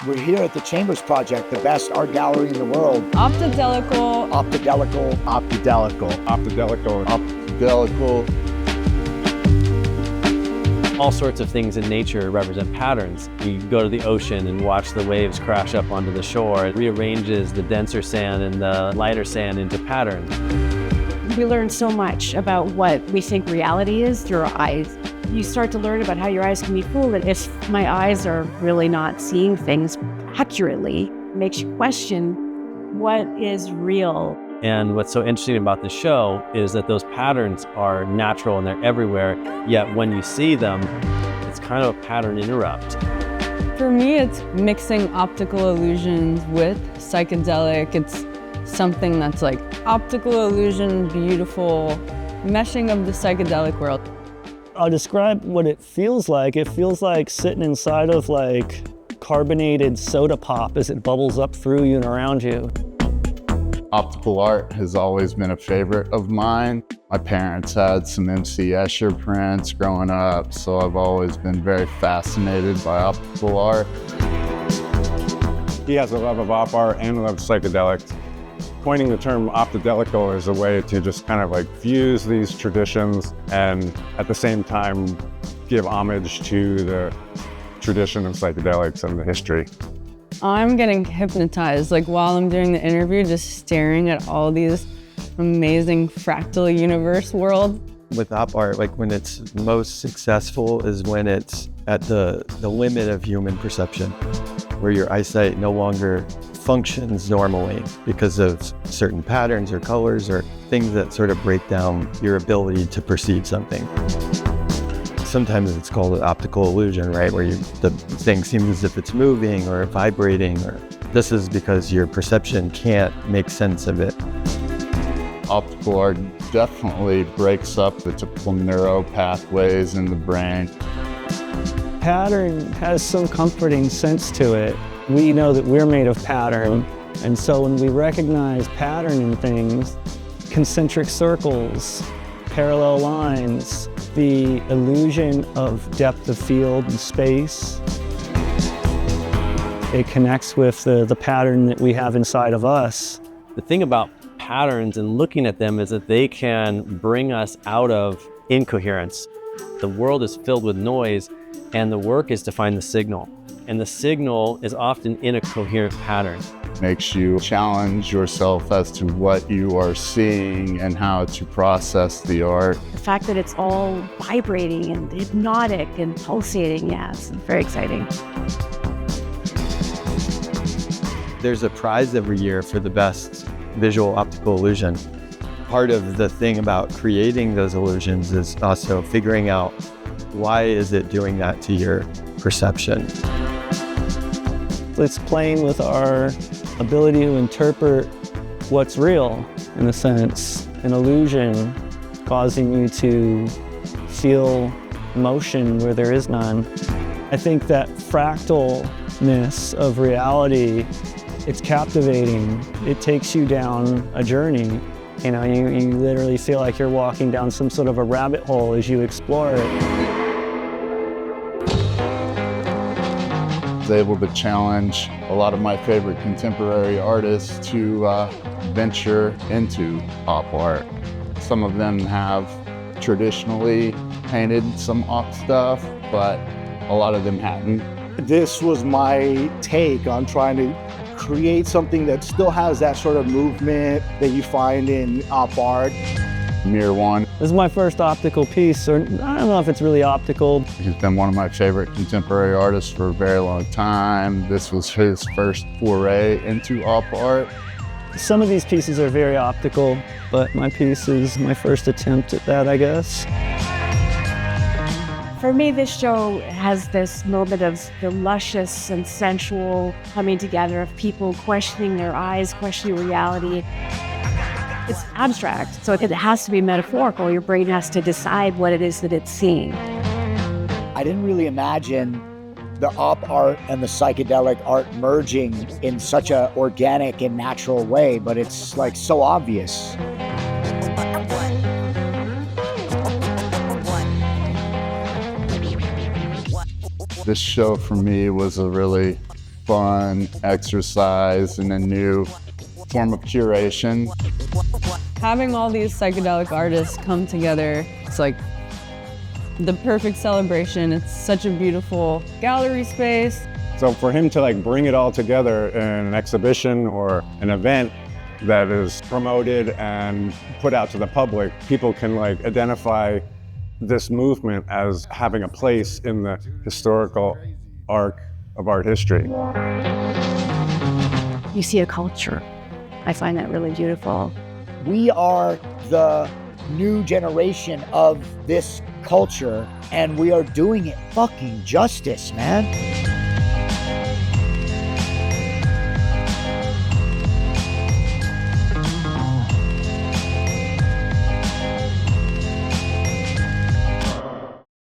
We're here at the Chambers Project, the best art gallery in the world. Optidelical. Optidelical. Optidelical. Optidelical. Optidelical. All sorts of things in nature represent patterns. You go to the ocean and watch the waves crash up onto the shore. It rearranges the denser sand and the lighter sand into patterns. We learn so much about what we think reality is through our eyes. You start to learn about how your eyes can be fooled, and if my eyes are really not seeing things accurately, it makes you question what is real. And what's so interesting about the show is that those patterns are natural and they're everywhere, yet when you see them, it's kind of a pattern interrupt. For me, it's mixing optical illusions with psychedelic. It's something that's like optical illusion, beautiful, meshing of the psychedelic world. I'll describe what it feels like. It feels like sitting inside of like carbonated soda pop as it bubbles up through you and around you. Optical art has always been a favorite of mine. My parents had some MC Escher prints growing up, so I've always been very fascinated by optical art. He has a love of op art and a love of psychedelics. Coining the term optidelical is a way to just kind of like fuse these traditions and at the same time give homage to the tradition of psychedelics and the history. I'm getting hypnotized, like while I'm doing the interview, just staring at all these amazing fractal universe world. With op art, like when it's most successful is when it's at the limit of human perception, where your eyesight no longer functions normally because of certain patterns or colors or things that sort of break down your ability to perceive something. Sometimes it's called an optical illusion, right? Where the thing seems as if it's moving or vibrating, or this is because your perception can't make sense of it. Optical art definitely breaks up the typical neuro-pathways in the brain. Pattern has some comforting sense to it. We know that we're made of pattern, and so when we recognize pattern in things, concentric circles, parallel lines, the illusion of depth of field and space, it connects with the pattern that we have inside of us. The thing about patterns and looking at them is that they can bring us out of incoherence. The world is filled with noise, and the work is to find the signal. And the signal is often in a coherent pattern. Makes you challenge yourself as to what you are seeing and how to process the art. The fact that it's all vibrating and hypnotic and pulsating, yeah, it's very exciting. There's a prize every year for the best visual optical illusion. Part of the thing about creating those illusions is also figuring out why is it doing that to your perception. It's playing with our ability to interpret what's real, in a sense, an illusion causing you to feel motion where there is none. I think that fractalness of reality, it's captivating. It takes you down a journey. You know, you literally feel like you're walking down some sort of a rabbit hole as you explore it. Able to challenge a lot of my favorite contemporary artists to venture into op art. Some of them have traditionally painted some op stuff, but a lot of them hadn't. This was my take on trying to create something that still has that sort of movement that you find in op art. Mear One. This is my first optical piece, or I don't know if it's really optical. He's been one of my favorite contemporary artists for a very long time. This was his first foray into op art. Some of these pieces are very optical, but my piece is my first attempt at that, I guess. For me, this show has this moment of the luscious and sensual coming together of people questioning their eyes, questioning reality. It's abstract, so it has to be metaphorical. Your brain has to decide what it is that it's seeing. I didn't really imagine the op art and the psychedelic art merging in such an organic and natural way, but it's like so obvious. This show for me was a really fun exercise and a new form of curation. Having all these psychedelic artists come together, it's like the perfect celebration. It's such a beautiful gallery space. So for him to like bring it all together in an exhibition or an event that is promoted and put out to the public, people can like identify this movement as having a place in the historical arc of art history. You see a culture. I find that really beautiful. We are the new generation of this culture, and we are doing it fucking justice, man.